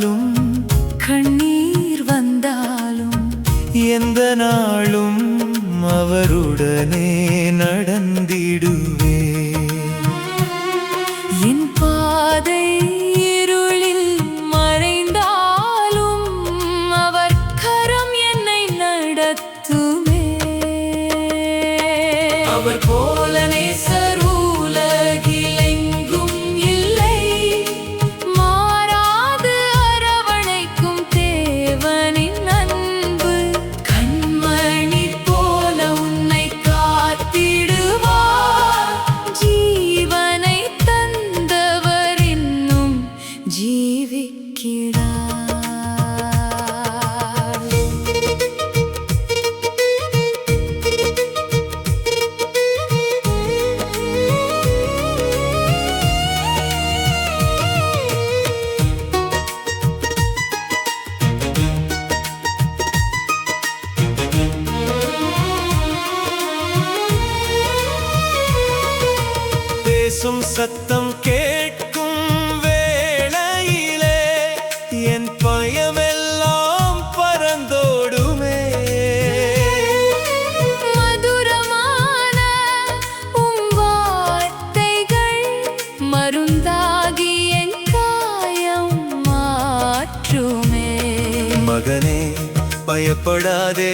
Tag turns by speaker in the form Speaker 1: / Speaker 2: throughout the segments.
Speaker 1: வந்தாலும் கண்ணீர் வந்தாலும் எந்த நாளும் அவருடனே நடந்திடுவே. என் பாதை இருளில் மறைந்தாலும் அவர் கரம் என்னை நடத்துமே. அவர் போல நேசர் உலகில் எங்கும் இல்லை. மாறாது அரவணைக்கும் தேவனின் அன்பு கண்மணி போல உன்னை காத்திடுவார். ஜீவனை தந்தவர் இன்னும் ஜீவிக்கிறார். பேசும் சத்தம் கேட்கும் வேளையிலே என் பயமெல்லாம் பறந்தோடுமே. மதுரமான உம் வார்த்தைகள் மருந்தாகி என் காயம் மாற்றுமே. மகனே பயப்படாதே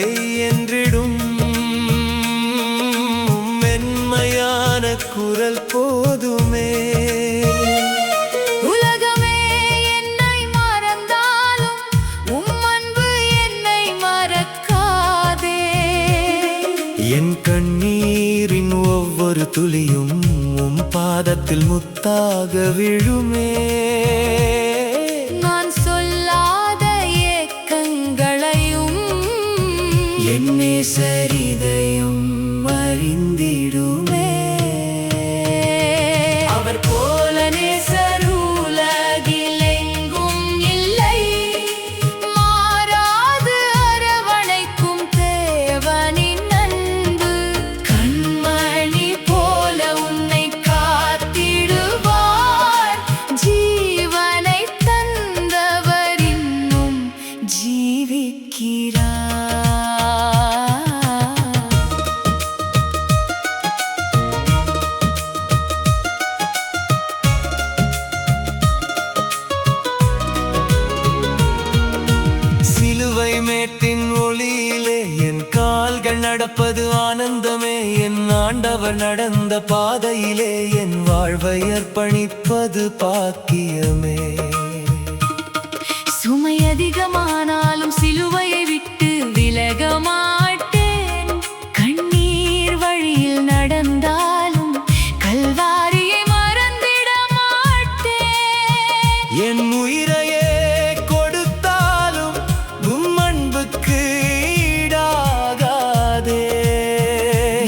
Speaker 1: என்றிடும் மென்மையான குரல் போதுமே. உலகமே என்னை மறந்தாலும் உம் அன்பு என்னை மறக்காதே. என் கண்ணீரின் ஒவ்வொரு துளியும் உம் பாதத்தில் முத்தாக விழுமே. நான் சொல்லாத ஏக்கங்களையும் என் நேசரிதயம் அறிந்திடுமே. அவர் போல நேசர் உலகில் எங்கும் இல்லை. மாறாது அரவணைக்கும் தேவனின் அன்பு கண்மணி போல உன்னை காத்திடுவார். ஜீவனை தந்தவர் இன்னும் ஜீவிக்கிறார். சிலுவை மேட்டின் ஒளியிலே என் கால்கள் நடப்பது ஆனந்தமே. என் ஆண்டவர் நடந்த பாதையிலே என் வாழ்வை அர்ப்பணிப்பது பாக்கியமே. சுமை அதிகமானாலும் சிலுவையை விட்டு விலக மாட்டேன். கண்ணீர் வழியில் நடந்தாலும் கல்வாரியை மறந்திட மாட்டேன். என் உயிரையே கொடுத்தாலும் உம் அன்புக்கு ஈடாகாதே.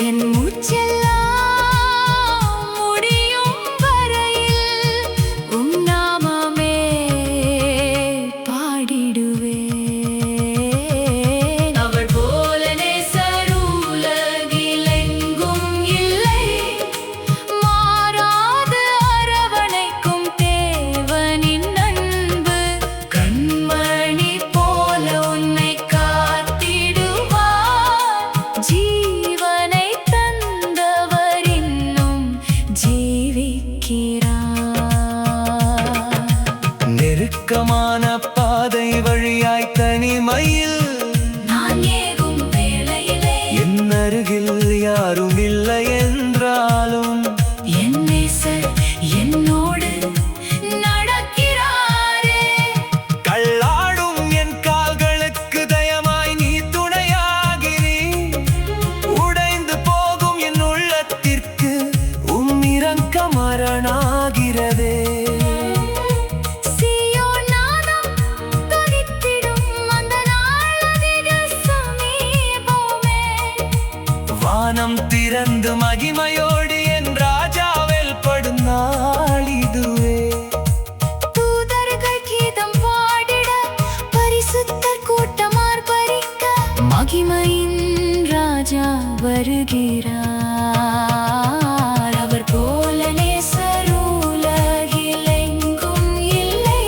Speaker 1: என் மூச்செல்லாம் முடியும் வரையில் உம் நாமமே பாடிடுவேன். அவர் போல நேசர் உலகில் எங்கும் இல்லை. மாறாது அரவணைக்கும் தேவனின் அன்பு கண்மணி போல உன்னை காத்திடுவார். ஜீவனை தந்தவர் இன்னும் ஜீவிக்கிறார். நெருக்கமான பாதை வழியாய் தனிமையில் நான் ஏகும் வேளையிலே என் அருகில் யாரும் இல்லை என்றாலும் என் நேசர் என்னோடு நடக்கிறாரே. கல்லாடும் என் கால்களுக்கு தயமாய் நீ துணையாகிறீர். உடைந்து போகும் என் உள்ளத்திற்கு உம் இரக்கம் அரணாகிறதே. சீயோன் நாதம் துதித்திடும் அந்த நாள் அதிக சமீபமே. வானம் திறந்து மகிமையோடு என் ராஜா வெளிப்படும் நாள் இதுவே. தூதர்கள் கீதம் பாடிட பரிசுத்தர் கூட்டம் ஆர்ப்பரிக்க மகிமையின் ராஜா வருகிறார். அவர் போல நேசர் உலகில் எங்கும் இல்லை.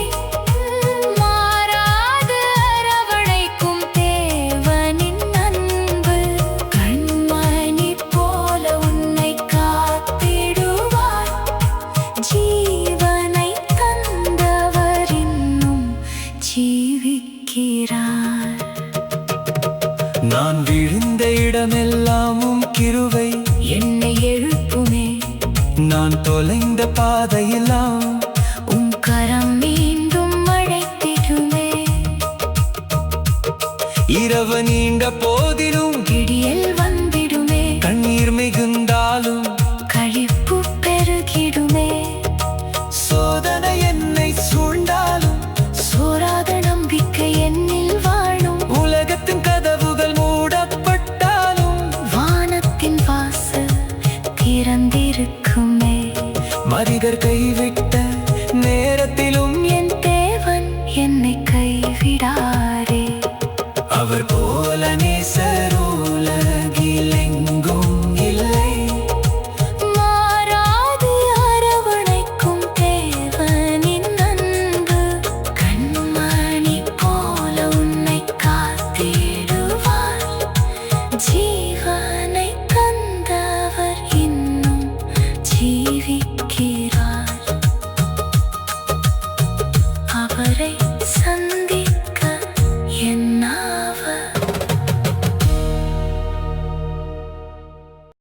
Speaker 1: ஜீவிக்கிறார்.
Speaker 2: நான் விழுந்த இடமெல்லாமும் கிருபை
Speaker 1: என்னை எழுப்புமே.
Speaker 2: நான் தொலைந்த பாதையெல்லாம்
Speaker 1: உம் கரம் மீண்டும் அழைத்திடுமே.
Speaker 2: இரவு நீண்ட போதிலும்
Speaker 1: விடியல் வந்திடுமே.
Speaker 2: கண்ணீர் மிகுந்தாலும்
Speaker 1: கழிப்பு பெருகிடுமே.
Speaker 2: சோதனை என்னை சூழ்ந்தாலும்
Speaker 1: சோராத நம்பிக்கை என்னில் வாழும்.
Speaker 2: உலகத்தின் கதவுகள் மூடப்பட்டாலும்
Speaker 1: வானத்தின் வாசல் திறந்திருக்குமே.
Speaker 2: மனிதர் கையில்